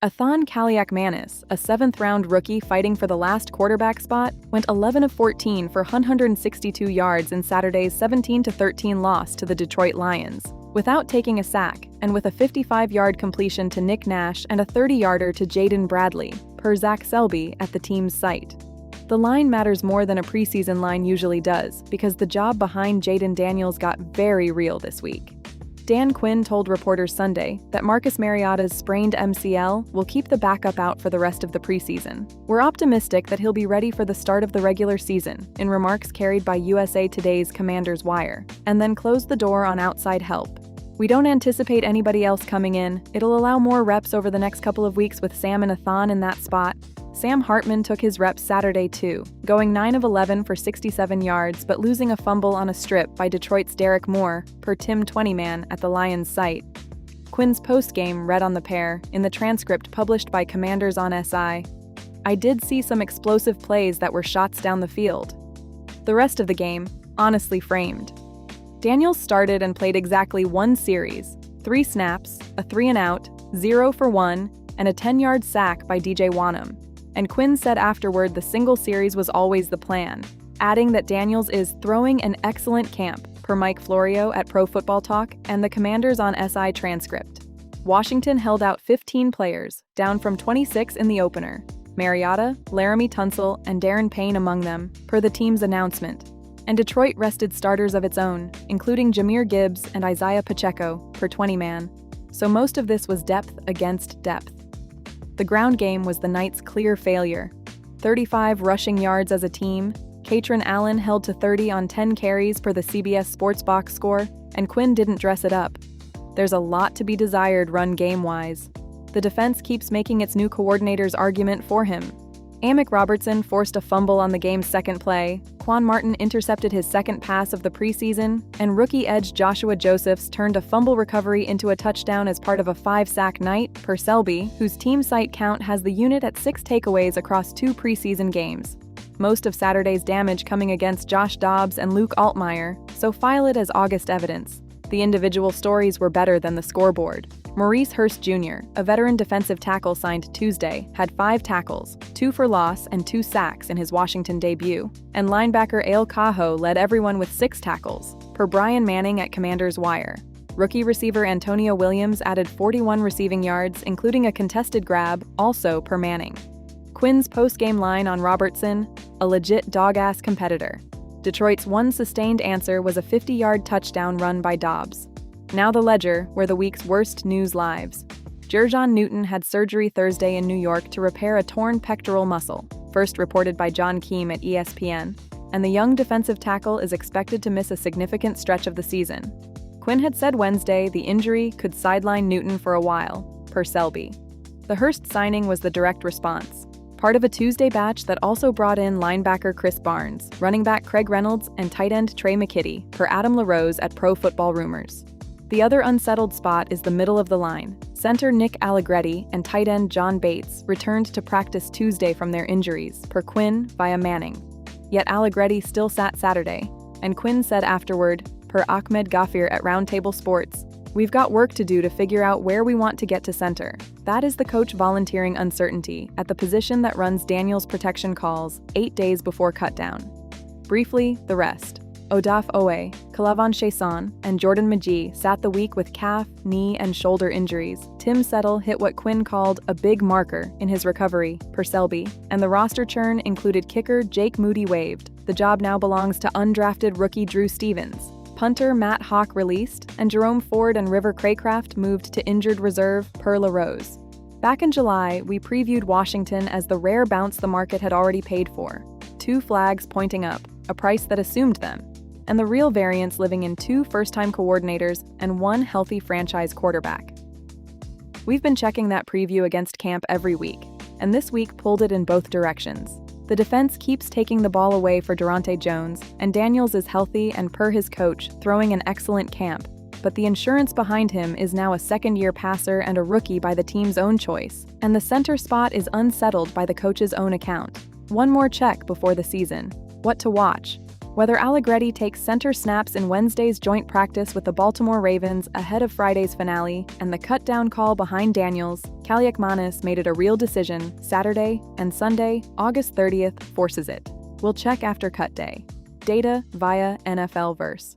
Athan Kaliakmanis, a seventh-round rookie fighting for the last quarterback spot, went 11 of 14 for 162 yards in Saturday's 17-13 loss to the Detroit Lions, without taking a sack, and with a 55-yard completion to Nick Nash and a 30-yarder to Jaden Bradley, per Zach Selby at the team's site. The line matters more than a preseason line usually does, because the job behind Jaden Daniels got very real this week. Dan Quinn told reporters Sunday that Marcus Mariota's sprained MCL will keep the backup out for the rest of the preseason. "We're optimistic that he'll be ready for the start of the regular season," in remarks carried by USA Today's Commander's Wire, and then closed the door on outside help. "We don't anticipate anybody else coming in. It'll allow more reps over the next couple of weeks with Sam and Athan in that spot." Sam Hartman took his reps Saturday too, going 9 of 11 for 67 yards but losing a fumble on a strip by Detroit's Derek Moore, per Tim 20man at the Lions site. Quinn's postgame read on the pair, in the transcript published by Commanders on SI, "I did see some explosive plays that were shots down the field. The rest of the game, honestly framed." Daniels started and played exactly one series, 3 snaps, a 3-and-out, 0 for 1, and a 10-yard sack by DJ Wanham. And Quinn said afterward the single series was always the plan, adding that Daniels is throwing an excellent camp, per Mike Florio at Pro Football Talk and the Commanders on SI transcript. Washington held out 15 players, down from 26 in the opener, Mariota, Laramie Tunsil, and Darren Payne among them, per the team's announcement. And Detroit rested starters of its own, including Jahmyr Gibbs and Isaiah Pacheco, per 20man. So most of this was depth against depth. The ground game was the night's clear failure. 35 rushing yards as a team, Katron Allen held to 30 on 10 carries per the CBS Sports Box score, and Quinn didn't dress it up. There's a lot to be desired run game-wise. The defense keeps making its new coordinator's argument for him. Amick Robertson forced a fumble on the game's second play, Quan Martin intercepted his second pass of the preseason, and rookie edge Joshua Josephs turned a fumble recovery into a touchdown as part of a 5-sack night, per Selby, whose team site count has the unit at 6 takeaways across 2 preseason games. Most of Saturday's damage coming against Josh Dobbs and Luke Altmaier, so file it as August evidence. The individual stories were better than the scoreboard. Maurice Hurst Jr., a veteran defensive tackle signed Tuesday, had 5 tackles, 2 for loss and 2 sacks in his Washington debut, and linebacker Ale Cajo led everyone with 6 tackles, per Brian Manning at Commander's Wire. Rookie receiver Antonio Williams added 41 receiving yards, including a contested grab, also per Manning. Quinn's post-game line on Robertson, "a legit dog-ass competitor." Detroit's one sustained answer was a 50-yard touchdown run by Dobbs. Now the ledger, where the week's worst news lives. Jer'Zhan Newton had surgery Thursday in New York to repair a torn pectoral muscle, first reported by John Keim at ESPN, and the young defensive tackle is expected to miss a significant stretch of the season. Quinn had said Wednesday the injury could sideline Newton for a while, per Selby. The Hurst signing was the direct response, part of a Tuesday batch that also brought in linebacker Chris Barnes, running back Craig Reynolds, and tight end Trey McKitty, per Adam LaRose at Pro Football Rumors. The other unsettled spot is the middle of the line. Center Nick Allegretti and tight end John Bates returned to practice Tuesday from their injuries, per Quinn via Manning. Yet Allegretti still sat Saturday, and Quinn said afterward, per Ahmed Ghaffir at Roundtable Sports, "We've got work to do to figure out where we want to get to center." That is the coach volunteering uncertainty at the position that runs Daniels' protection calls 8 days before cutdown. Briefly, the rest. Odaf Owe, Kalavan Chason, and Jordan Magee sat the week with calf, knee, and shoulder injuries. Tim Settle hit what Quinn called a big marker in his recovery, per Selby, and the roster churn included kicker Jake Moody waived. The job now belongs to undrafted rookie Drew Stevens. Punter Matt Hawk released, and Jerome Ford and River Craycraft moved to injured reserve, per LaRose. Back in July, we previewed Washington as the rare bounce the market had already paid for. 2 flags pointing up, a price that assumed them, and the real variance living in 2 first-time coordinators and 1 healthy franchise quarterback. We've been checking that preview against camp every week, and this week pulled it in both directions. The defense keeps taking the ball away for Durante Jones, and Daniels is healthy and, per his coach, throwing an excellent camp, but the insurance behind him is now a second-year passer and a rookie by the team's own choice, and the center spot is unsettled by the coach's own account. One more check before the season. What to watch? Whether Allegretti takes center snaps in Wednesday's joint practice with the Baltimore Ravens ahead of Friday's finale and the cut-down call behind Daniels, Kaliakmanis made it a real decision. Saturday and Sunday, August 30th, forces it. We'll check after cut day. Data via NFL Verse.